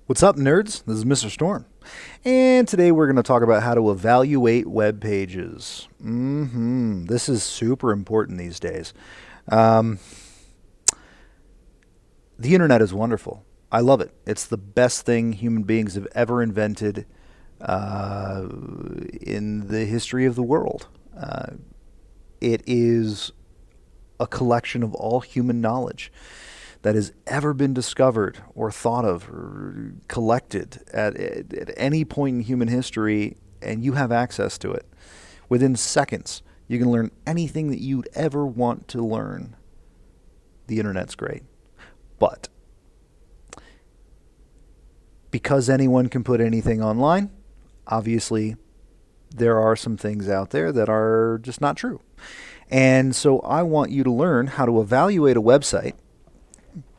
What's up, nerds? This is Mr. Storm. And today we're going to talk about how to evaluate web pages. This is super important these days. Um, the internet is wonderful. I love it. It's the best thing human beings have ever invented in the history of the world. It is a collection of all human knowledge that has ever been discovered or thought of or collected at any point in human history, and you have access to it. Within seconds, you can learn anything that you'd ever want to learn. The internet's great. But because anyone can put anything online, obviously there are some things out there that are just not true. And so I want you to learn how to evaluate a website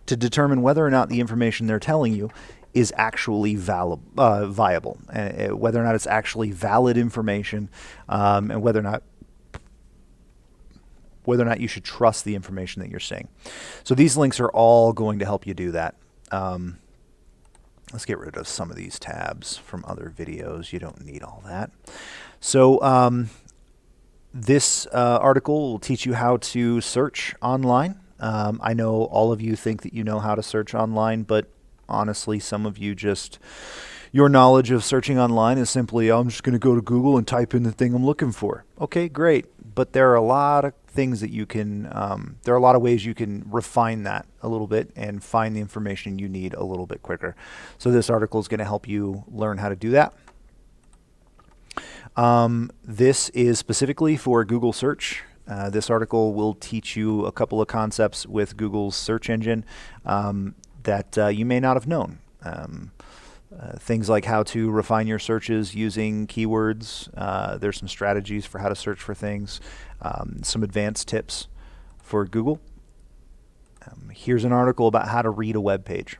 to determine whether or not the information they're telling you is actually viable, whether or not it's actually valid information, and whether or not you should trust the information that you're seeing. So these links are all going to help you do that. Let's get rid of some of these tabs from other videos. You don't need all that. So this article will teach you how to search online. I know all of you think that you know how to search online, but honestly, some of you your knowledge of searching online is simply, I'm just going to go to Google and type in the thing I'm looking for. Okay, great. But there are a lot of things that you can, there are a lot of ways you can refine that a little bit and find the information you need a little bit quicker. So this article is going to help you learn how to do that. This is specifically for Google search. This article will teach you a couple of concepts with Google's search engine that you may not have known. Things like how to refine your searches using keywords. There's some strategies for how to search for things. Some advanced tips for Google. Here's an article about how to read a web page.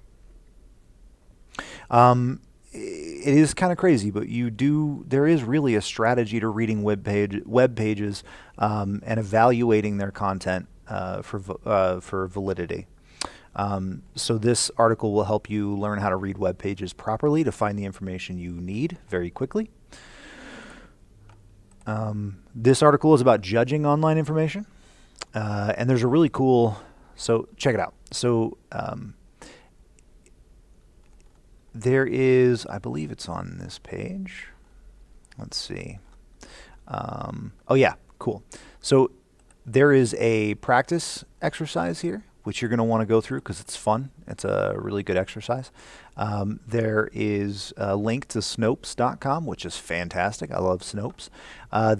It is kind of crazy, but there is really a strategy to reading web pages and evaluating their content for validity. So this article will help you learn how to read web pages properly to find the information you need very quickly. This article is about judging online information, and there's a really cool, so check it out. So there is, I believe it's on this page. Let's see. Oh yeah, cool. So there is a practice exercise here, which you're going to want to go through because it's fun. It's a really good exercise. There is a link to Snopes.com, which is fantastic. I love Snopes.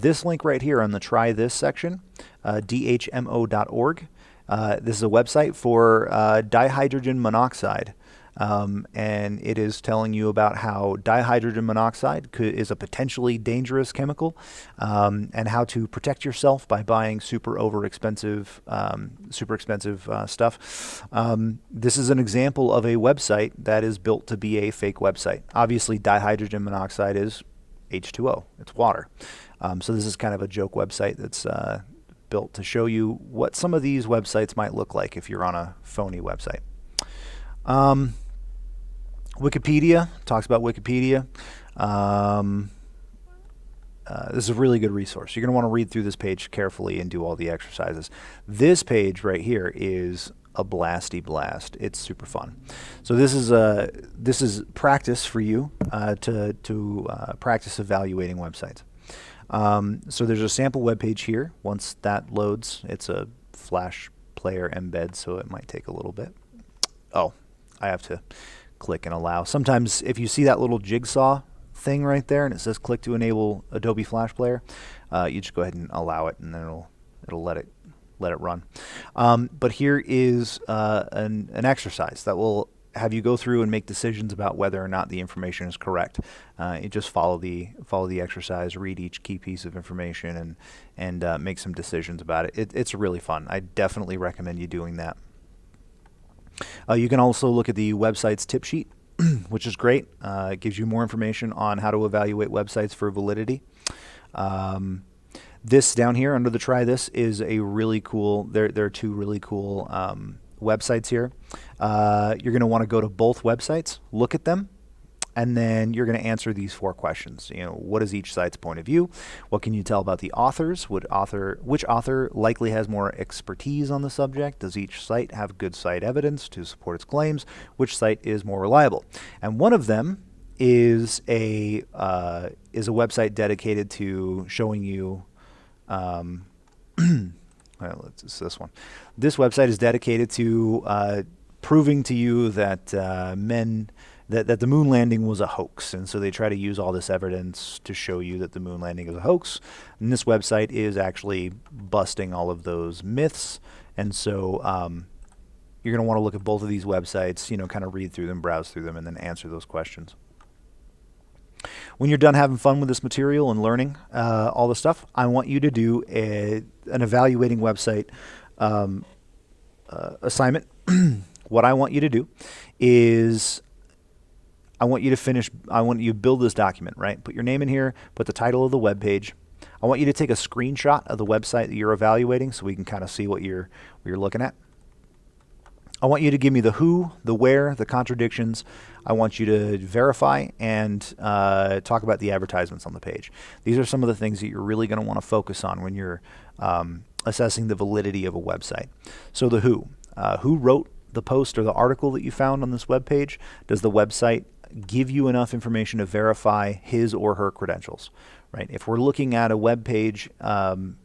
This link right here on the Try This section, dhmo.org. This is a website for dihydrogen monoxide. And it is telling you about how dihydrogen monoxide is a potentially dangerous chemical, and how to protect yourself by buying super expensive stuff. This is an example of a website that is built to be a fake website. Obviously, dihydrogen monoxide is H2O. It's water. So this is kind of a joke website that's built to show you what some of these websites might look like if you're on a phony website. Wikipedia talks about Wikipedia. This is a really good resource. You're going to want to read through this page carefully and do all the exercises. This page right here is a blasty blast. It's super fun. So this is practice for you to practice evaluating websites. So there's a sample web page here. Once that loads, it's a Flash player embed, so it might take a little bit. Oh, I have to click and allow. Sometimes if you see that little jigsaw thing right there and it says click to enable Adobe Flash Player, you just go ahead and allow it, and then it'll let it run. But here is an exercise that will have you go through and make decisions about whether or not the information is correct. You just follow the exercise, read each key piece of information, and make some decisions about it. It's really fun. I definitely recommend you doing that. You can also look at the website's tip sheet, which is great. It gives you more information on how to evaluate websites for validity. This down here under the Try This is a really cool, there are two really cool websites here. You're going to want to go to both websites, look at them, And then you're going to answer these 4 questions. You know, what is each site's point of view? What can you tell about the authors? Which author likely has more expertise on the subject? Does each site have good site evidence to support its claims? Which site is more reliable? And one of them is a website dedicated to showing you. Well, it's this one. This website is dedicated to proving to you that that the moon landing was a hoax, and so they try to use all this evidence to show you that the moon landing is a hoax. And this website is actually busting all of those myths, and so you're going to want to look at both of these websites, you know, kind of read through them, browse through them, and then answer those questions. When you're done having fun with this material and learning all the stuff, I want you to do an evaluating website assignment. What I want you to do is I want you to build this document, right? Put your name in here, put the title of the web page. I want you to take a screenshot of the website that you're evaluating so we can kind of see what you're looking at. I want you to give me the who, the where, the contradictions. I want you to verify and talk about the advertisements on the page. These are some of the things that you're really going to want to focus on when you're assessing the validity of a website. So the who wrote the post or the article that you found on this web page? Does the website give you enough information to verify his or her credentials, right? If we're looking at a web page, an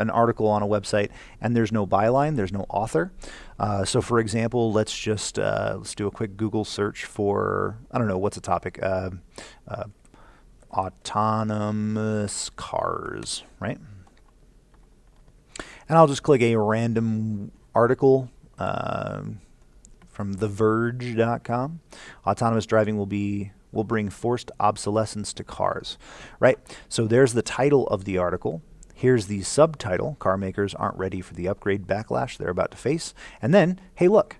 article on a website, and there's no byline, there's no author. So for example, let's do a quick Google search for, I don't know, what's the topic? Autonomous cars, right? And I'll just click a random article from theverge.com. Autonomous driving will bring forced obsolescence to cars, right? So there's the title of the article. Here's the subtitle: car makers aren't ready for the upgrade backlash they're about to face. And then, hey, look,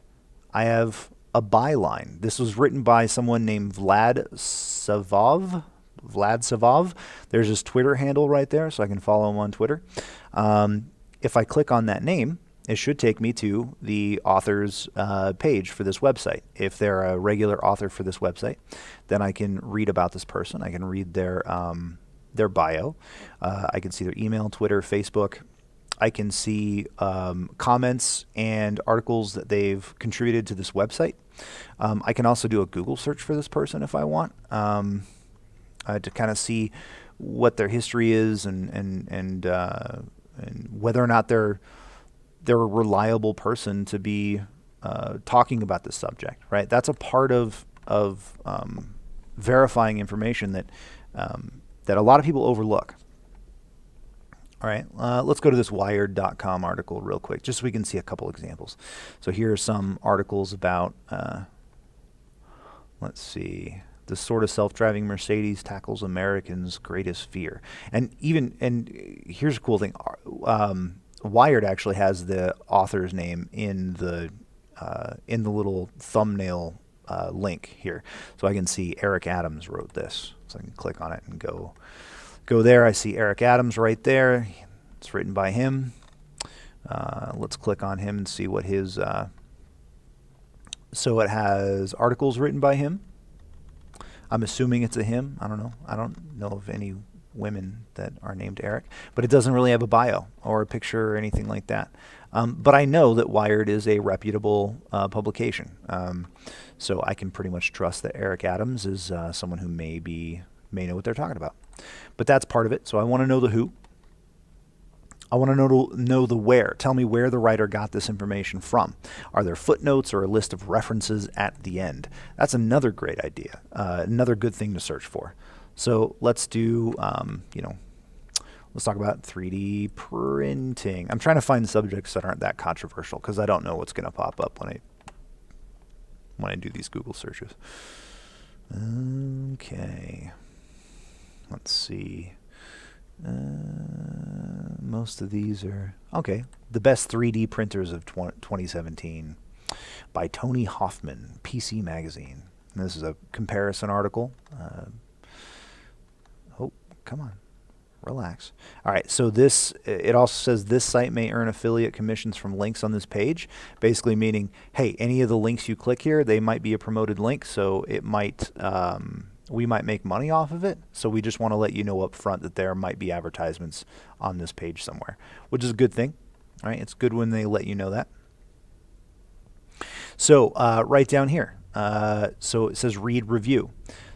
I have a byline. This was written by someone named Vlad Savov. There's his Twitter handle right there, so I can follow him on Twitter. If I click on that name, it should take me to the author's page for this website. If they're a regular author for this website, then I can read about this person. I can read their bio. I can see their email, Twitter, Facebook. I can see comments and articles that they've contributed to this website. I can also do a Google search for this person if I want, to kind of see what their history is and whether or not they're a reliable person to be talking about this subject, right? That's a part of verifying information that a lot of people overlook. All right, let's go to this Wired.com article real quick, just so we can see a couple examples. So here are some articles about, let's see, the sort of self-driving Mercedes tackles Americans' greatest fear. And here's a cool thing. Wired actually has the author's name in the little thumbnail link here, so I can see Eric Adams wrote this. So I can click on it and go there. I see Eric Adams right there. It's written by him. Let's click on him and see what his. So it has articles written by him. I'm assuming it's a him. I don't know. I don't know of any women that are named Eric, but it doesn't really have a bio or a picture or anything like that. But I know that Wired is a reputable publication, so I can pretty much trust that Eric Adams is someone who may know what they're talking about. But that's part of it. So I want to know the who. I want to know the where. Tell me where the writer got this information from. Are there footnotes or a list of references at the end? That's another great idea, another good thing to search for. So let's do, let's talk about 3D printing. I'm trying to find subjects that aren't that controversial because I don't know what's going to pop up when I do these Google searches. Okay, let's see. Most of these are okay. The best 3D printers of 2017 by Tony Hoffman, PC Magazine. And this is a comparison article. Come on, relax. All right, so it also says this site may earn affiliate commissions from links on this page, basically meaning, hey, any of the links you click here, they might be a promoted link, so it might we might make money off of it. So we just want to let you know up front that there might be advertisements on this page somewhere, which is a good thing. All right, it's good when they let you know that. So right down here, so it says read review.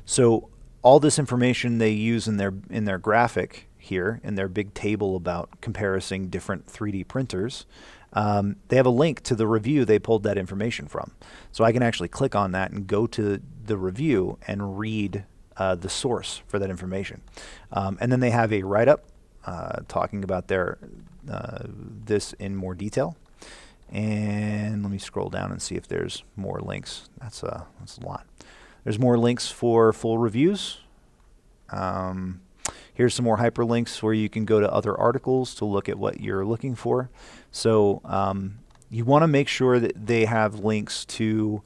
So all this information they use in their graphic here, in their big table about comparing different 3D printers, they have a link to the review they pulled that information from. So I can actually click on that and go to the review and read the source for that information. And then they have a write-up talking about this in more detail. And let me scroll down and see if there's more links. That's a lot. There's more links for full reviews. Here's some more hyperlinks where you can go to other articles to look at what you're looking for. So you want to make sure that they have links to,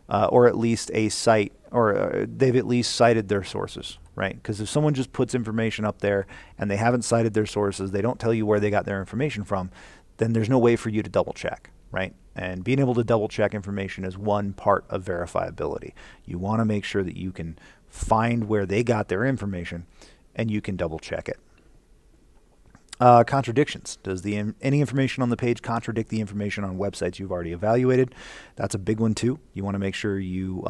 or at least a site, or they've at least cited their sources, right? Because if someone just puts information up there and they haven't cited their sources, they don't tell you where they got their information from, then there's no way for you to double check, right? And being able to double check information is one part of verifiability. You want to make sure that you can find where they got their information and you can double check it. Contradictions. Does any information on the page contradict the information on websites you've already evaluated? That's a big one too. You want to make sure you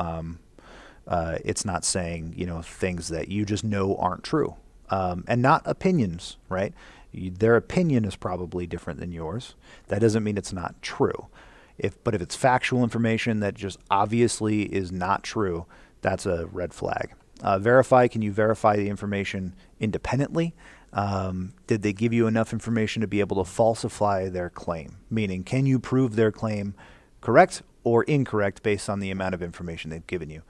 it's not saying things that you just know aren't true, and not opinions, right? Their opinion is probably different than yours. That doesn't mean it's not true. But if it's factual information that just obviously is not true, that's a red flag. Verify. Can you verify the information independently? Did they give you enough information to be able to falsify their claim? Meaning, can you prove their claim correct or incorrect based on the amount of information they've given you?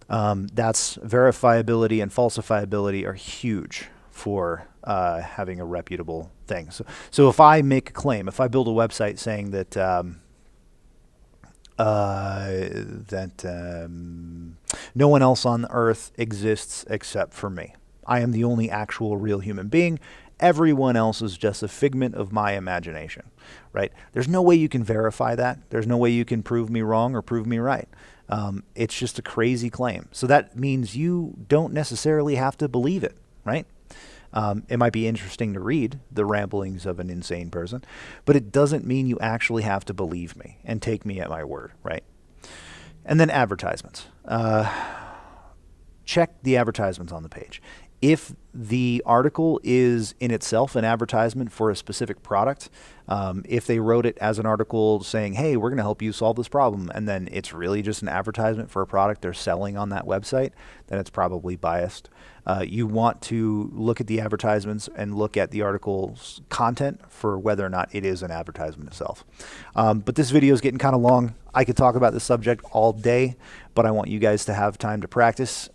That's verifiability and falsifiability are huge for having a reputable thing. So if I make a claim, if I build a website saying that no one else on earth exists except for me, I am the only actual real human being, everyone else is just a figment of my imagination, right? There's no way you can verify that. There's no way you can prove me wrong or prove me right. It's just a crazy claim. So that means you don't necessarily have to believe it, right? It might be interesting to read the ramblings of an insane person, but it doesn't mean you actually have to believe me and take me at my word, right? And then advertisements. Check the advertisements on the page. If the article is in itself an advertisement for a specific product, if they wrote it as an article saying, hey, we're going to help you solve this problem, and then it's really just an advertisement for a product they're selling on that website, then it's probably biased. You want to look at the advertisements and look at the article's content for whether or not it is an advertisement itself. But this video is getting kind of long. I could talk about this subject all day, but I want you guys to have time to practice.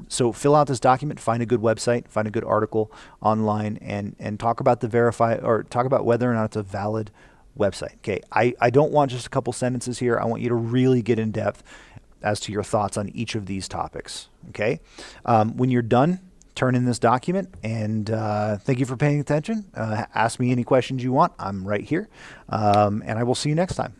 So fill out this document, find a good website, find a good article online, and talk about talk about whether or not it's a valid website. Okay, I don't want just a couple sentences here. I want you to really get in depth as to your thoughts on each of these topics. Okay, when you're done, turn in this document, and thank you for paying attention. Ask me any questions you want. I'm right here, and I will see you next time.